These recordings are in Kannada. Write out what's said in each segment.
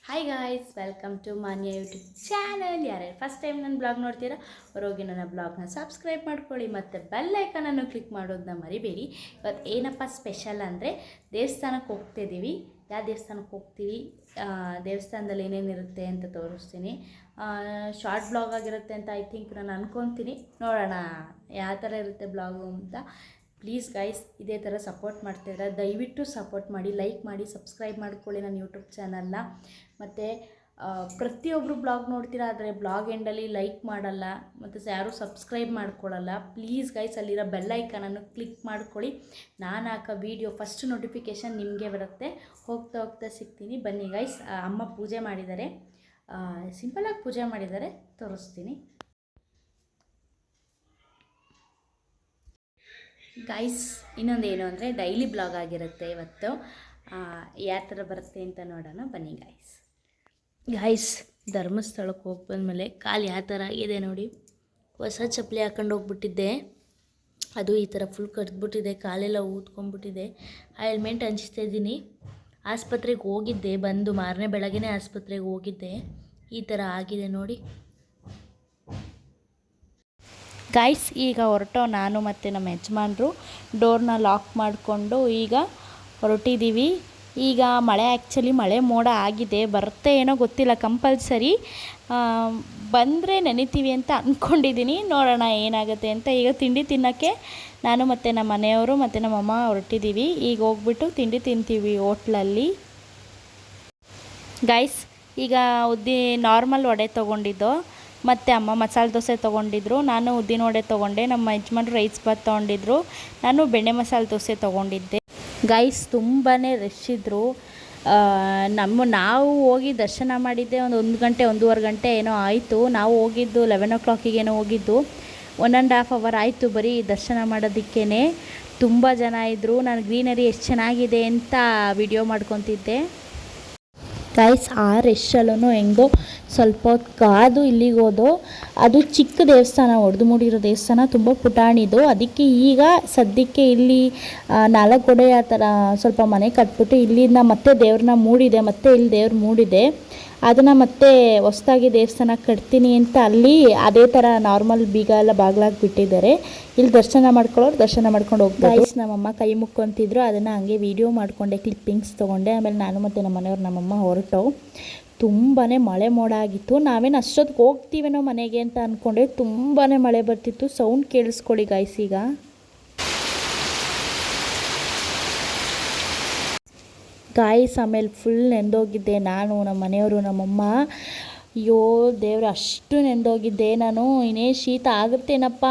ಹಾಯ್ ಗಾಯ್ಸ್, ವೆಲ್ಕಮ್ ಟು ಮಾನ್ಯ ಯೂಟ್ಯೂಬ್ ಚಾನಲ್. ಯಾರ್ಯಾರು ಫಸ್ಟ್ ಟೈಮ್ ನನ್ನ ಬ್ಲಾಗ್ ನೋಡ್ತೀರಾ ಅವ್ರೋಗಿ ನನ್ನ ಬ್ಲಾಗ್ನ ಸಬ್ಸ್ಕ್ರೈಬ್ ಮಾಡ್ಕೊಳ್ಳಿ ಮತ್ತು ಬೆಲ್ ಐಕನನ್ನು ಕ್ಲಿಕ್ ಮಾಡೋದನ್ನ ಮರಿಬೇಡಿ. ಇವತ್ತು ಏನಪ್ಪ ಸ್ಪೆಷಲ್ ಅಂದರೆ ದೇವಸ್ಥಾನಕ್ಕೆ ಹೋಗ್ತಿದ್ದೀವಿ. ಯಾವ ದೇವಸ್ಥಾನಕ್ಕೆ ಹೋಗ್ತೀವಿ, ದೇವಸ್ಥಾನದಲ್ಲಿ ಏನೇನಿರುತ್ತೆ ಅಂತ ತೋರಿಸ್ತೀನಿ. ಶಾರ್ಟ್ ಬ್ಲಾಗ್ ಆಗಿರುತ್ತೆ ಅಂತ ಐ ಥಿಂಕ್ ನಾನು ಅಂದ್ಕೊತೀನಿ. ನೋಡೋಣ ಯಾವ ಥರ ಇರುತ್ತೆ ಬ್ಲಾಗು ಅಂತ. ಪ್ಲೀಸ್ ಗೈಸ್, ಇದೇ ಥರ ಸಪೋರ್ಟ್ ಮಾಡ್ತಿದ್ರೆ ದಯವಿಟ್ಟು ಸಪೋರ್ಟ್ ಮಾಡಿ, ಲೈಕ್ ಮಾಡಿ, ಸಬ್ಸ್ಕ್ರೈಬ್ ಮಾಡ್ಕೊಳ್ಳಿ ನನ್ನ ಯೂಟ್ಯೂಬ್ ಚಾನಲ್ನ. ಮತ್ತು ಪ್ರತಿಯೊಬ್ಬರು ಬ್ಲಾಗ್ ನೋಡ್ತೀರಾ, ಆದರೆ ಬ್ಲಾಗ್ ಎಂಡಲ್ಲಿ ಲೈಕ್ ಮಾಡಲ್ಲ ಮತ್ತು ಯಾರೂ ಸಬ್ಸ್ಕ್ರೈಬ್ ಮಾಡ್ಕೊಳ್ಳಲ್ಲ. ಪ್ಲೀಸ್ ಗೈಸ್, ಅಲ್ಲಿರೋ ಬೆಲ್ ಐಕನನ್ನು ಕ್ಲಿಕ್ ಮಾಡ್ಕೊಳ್ಳಿ. ನಾನು ಹಾಕೋ ವೀಡಿಯೋ ಫಸ್ಟ್ ನೋಟಿಫಿಕೇಷನ್ ನಿಮಗೆ ಬರುತ್ತೆ. ಹೋಗ್ತಾ ಹೋಗ್ತಾ ಸಿಗ್ತೀನಿ. ಬನ್ನಿ ಗೈಸ್. ಅಮ್ಮ ಪೂಜೆ ಮಾಡಿದ್ದಾರೆ, ಸಿಂಪಲಾಗಿ ಪೂಜೆ ಮಾಡಿದ್ದಾರೆ, ತೋರಿಸ್ತೀನಿ. ಗೈಸ್, ಇನ್ನೊಂದೇನು ಅಂದರೆ ಡೈಲಿ ಬ್ಲಾಗ್ ಆಗಿರುತ್ತೆ ಇವತ್ತು. ಯಾವ ಥರ ಬರುತ್ತೆ ಅಂತ ನೋಡೋಣ ಬನ್ನಿ ಗೈಸ್. ಧರ್ಮಸ್ಥಳಕ್ಕೆ ಹೋಗಿ ಬಂದಮೇಲೆ ಕಾಲು ಯಾವ ಥರ ಆಗಿದೆ ನೋಡಿ. ಹೊಸ ಚಪ್ಪಲಿ ಹಾಕೊಂಡು ಹೋಗ್ಬಿಟ್ಟಿದ್ದೆ, ಅದು ಈ ಥರ ಫುಲ್ ಕಟ್ಬಿಟ್ಟಿದೆ, ಕಾಲೆಲ್ಲ ಊದ್ಕೊಂಡ್ಬಿಟ್ಟಿದೆ. ಹೆಲ್ಮೆಟ್ ಹಂಚ್ತಾ ಇದ್ದೀನಿ. ಆಸ್ಪತ್ರೆಗೆ ಹೋಗಿದ್ದೆ, ಬಂದು ಮಾರನೇ ಬೆಳಗ್ಗೆ ಆಸ್ಪತ್ರೆಗೆ ಹೋಗಿದ್ದೆ. ಈ ಥರ ಆಗಿದೆ ನೋಡಿ ಗೈಸ್. ಈಗ ನಾನು ಮತ್ತು ನಮ್ಮ ಯಜಮಾನ್ರು ಡೋರ್ನ ಲಾಕ್ ಮಾಡಿಕೊಂಡು ಈಗ ಹೊರಟಿದ್ದೀವಿ. ಈಗ ಮಳೆ ಮೋಡ ಆಗಿದೆ, ಬರುತ್ತೆ ಏನೋ ಗೊತ್ತಿಲ್ಲ. ಕಂಪಲ್ಸರಿ ಬಂದರೆ ನೆನಿತೀವಿ ಅಂತ ಅಂದ್ಕೊಂಡಿದ್ದೀನಿ. ನೋಡೋಣ ಏನಾಗುತ್ತೆ ಅಂತ. ಈಗ ತಿಂಡಿ ತಿನ್ನೋಕ್ಕೆ ನಾನು ಮತ್ತು ನಮ್ಮ ಮನೆಯವರು ಮತ್ತು ನಮ್ಮಮ್ಮ ಹೊರಟಿದ್ದೀವಿ. ಈಗ ಹೋಗ್ಬಿಟ್ಟು ತಿಂಡಿ ತಿಂತೀವಿ ಹೋಟ್ಲಲ್ಲಿ ಗೈಸ್. ಈಗ ನಾರ್ಮಲ್ ವಡೆ ತೊಗೊಂಡಿದ್ದು, ಮತ್ತು ಅಮ್ಮ ಮಸಾಲೆ ದೋಸೆ ತೊಗೊಂಡಿದ್ರು. ನಾನು ಉದ್ದಿನ ವಡೆ ತೊಗೊಂಡೆ. ನಮ್ಮ ಯಜಮಾನ್ರು ರೈಸ್ ಬಾತ್ ತೊಗೊಂಡಿದ್ರು. ನಾನು ಬೆಣ್ಣೆ ಮಸಾಲೆ ದೋಸೆ ತೊಗೊಂಡಿದ್ದೆ ಗೈಸ್. ತುಂಬಾ ರಶ್ ಇದ್ದರು. ನಾವು ಹೋಗಿ ದರ್ಶನ ಮಾಡಿದ್ದೆ ಒಂದು ಗಂಟೆ 1.5 ಗಂಟೆ ಏನೋ ಆಯಿತು. ನಾವು ಹೋಗಿದ್ದು 11 o'clock ಹೋಗಿದ್ದು. 1.5 hour ಆಯಿತು ಬರೀ ದರ್ಶನ ಮಾಡೋದಕ್ಕೇ. ತುಂಬ ಜನ ಇದ್ದರು. ನಾನು ಗ್ರೀನರಿ ಎಷ್ಟು ಚೆನ್ನಾಗಿದೆ ಅಂತ ವಿಡಿಯೋ ಮಾಡ್ಕೊತಿದ್ದೆ ಗೈಸ್. ಆ ರಶ್ಶಲ್ಲೂ ಹೆಂಗೋ ಸ್ವಲ್ಪ ಹೊತ್ತು ಕಾದು ಇಲ್ಲಿಗೆ ಹೋದೋ. ಅದು ಚಿಕ್ಕ ದೇವಸ್ಥಾನ, ಒಡೆದು ಮೂಡಿರೋ ದೇವಸ್ಥಾನ, ತುಂಬ ಪುಟಾಣಿದು. ಅದಕ್ಕೆ ಈಗ ಸದ್ಯಕ್ಕೆ ಇಲ್ಲಿ 4 ಗೋಡೆ ಆ ಥರ ಸ್ವಲ್ಪ ಮನೆ ಕಟ್ಬಿಟ್ಟು ಇಲ್ಲಿಂದ ಮತ್ತೆ ದೇವ್ರನ್ನ ಮೂಡಿದೆ, ಮತ್ತೆ ಇಲ್ಲಿ ದೇವ್ರು ಮೂಡಿದೆ. ಅದನ್ನು ಮತ್ತೆ ಹೊಸದಾಗಿ ದೇವಸ್ಥಾನ ಕಟ್ತೀನಿ ಅಂತ ಅಲ್ಲಿ ಅದೇ ಥರ ನಾರ್ಮಲ್ ಬೀಗ ಎಲ್ಲ ಬಾಗಿಲಾಗಿ ಬಿಟ್ಟಿದ್ದಾರೆ. ಇಲ್ಲಿ ದರ್ಶನ ಮಾಡ್ಕೊಳ್ಳೋರು ದರ್ಶನ ಮಾಡ್ಕೊಂಡು ಹೋಗ್ತಾರೆ ಗೈಸ್. ನಮ್ಮಮ್ಮ ಕೈ ಮುಕ್ಕೊಂತಿದ್ರು, ಅದನ್ನು ಹಂಗೆ ವೀಡಿಯೋ ಮಾಡಿಕೊಂಡೆ, ಕ್ಲಿಪ್ಪಿಂಗ್ಸ್ ತೊಗೊಂಡೆ. ಆಮೇಲೆ ನಾನು ಮತ್ತು ನಮ್ಮ ಮನೆಯವ್ರು ನಮ್ಮಮ್ಮ ಹೊರಟು. ತುಂಬಾ ಮಳೆ ಮೋಡ ಆಗಿತ್ತು. ನಾವೇನು ಅಷ್ಟೊತ್ತಿಗೆ ಹೋಗ್ತೀವೇನೋ ಮನೆಗೆ ಅಂತ ಅಂದ್ಕೊಂಡೆ. ತುಂಬಾ ಮಳೆ ಬರ್ತಿತ್ತು. ಸೌಂಡ್ ಕೇಳಿಸ್ಕೊಳ್ಳಿ ಗೈಸ್. ಈಗ ಗಾಯ್ಸ್, ಆಮೇಲೆ ಫುಲ್ ನೆಂದೋಗಿದ್ದೆ ನಾನು, ನಮ್ಮ ಮನೆಯವರು, ನಮ್ಮಮ್ಮ. ಅಯ್ಯೋ ದೇವ್ರು, ಅಷ್ಟು ನೆಂದೋಗಿದ್ದೆ ನಾನು. ಇನ್ನೇ ಶೀತ ಆಗುತ್ತೇನಪ್ಪ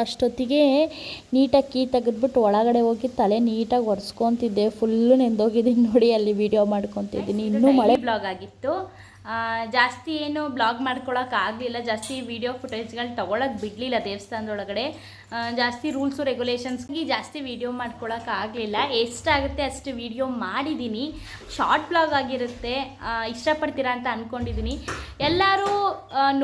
ಅಷ್ಟೊತ್ತಿಗೆ ನೀಟಾಗಿ ಕೀ ತೆಗೆದ್ಬಿಟ್ಟು ಒಳಗಡೆ ಹೋಗಿ ತಲೆ ನೀಟಾಗಿ ಒರೆಸ್ಕೊತಿದ್ದೆ. ಫುಲ್ಲು ನೆಂದೋಗಿದ್ದೀನಿ ನೋಡಿ. ಅಲ್ಲಿ ವೀಡಿಯೋ ಮಾಡ್ಕೊತಿದ್ದೀನಿ. ಇನ್ನೂ ಮಳೆ ಬ್ಲಾಗ್ ಆಗಿತ್ತು. ಜಾಸ್ತಿ ಏನು ಬ್ಲಾಗ್ ಮಾಡ್ಕೊಳಕ್ಕಾಗಲಿಲ್ಲ. ಜಾಸ್ತಿ ವೀಡಿಯೋ ಫುಟೇಜ್ಗಳು ತೊಗೊಳಕ್ಕೆ ಬಿಡಲಿಲ್ಲ ದೇವಸ್ಥಾನದೊಳಗಡೆ. ಜಾಸ್ತಿ ರೂಲ್ಸು ರೆಗ್ಯುಲೇಷನ್ಸ್ಗೆ ಜಾಸ್ತಿ ವೀಡಿಯೋ ಮಾಡ್ಕೊಳಕ್ಕಾಗಲಿಲ್ಲ. ಎಷ್ಟಾಗುತ್ತೆ ಅಷ್ಟು ವೀಡಿಯೋ ಮಾಡಿದ್ದೀನಿ. ಶಾರ್ಟ್ ಬ್ಲಾಗ್ ಆಗಿರುತ್ತೆ, ಇಷ್ಟಪಡ್ತೀರಾ ಅಂತ ಅಂದ್ಕೊಂಡಿದ್ದೀನಿ. ಎಲ್ಲರೂ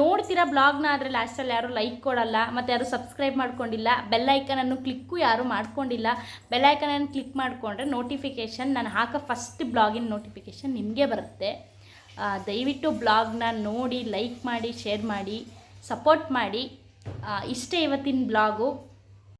ನೋಡ್ತೀರಾ ಬ್ಲಾಗ್ನ, ಆದರೆ ಲಾಸ್ಟಲ್ಲಿ ಯಾರೂ ಲೈಕ್ ಕೊಡಲ್ಲ ಮತ್ತು ಯಾರು ಸಬ್ಸ್ಕ್ರೈಬ್ ಮಾಡ್ಕೊಂಡಿಲ್ಲ. ಬೆಲ್ ಐಕನನ್ನು ಕ್ಲಿಕ್ಕು ಯಾರೂ ಮಾಡ್ಕೊಂಡಿಲ್ಲ. ಬೆಲ್ ಐಕನನ್ನು ಕ್ಲಿಕ್ ಮಾಡಿಕೊಂಡ್ರೆ ನೋಟಿಫಿಕೇಷನ್, ನಾನು ಹಾಕೋ ಫಸ್ಟ್ ಬ್ಲಾಗಿನ ನೋಟಿಫಿಕೇಷನ್ ನಿಮಗೆ ಬರುತ್ತೆ. ದಯವಿಟ್ಟು ಬ್ಲಾಗ್ನ ನೋಡಿ, ಲೈಕ್ ಮಾಡಿ, ಶೇರ್ ಮಾಡಿ, ಸಪೋರ್ಟ್ ಮಾಡಿ. ಇಷ್ಟೇ ಇವತ್ತಿನ ಬ್ಲಾಗು.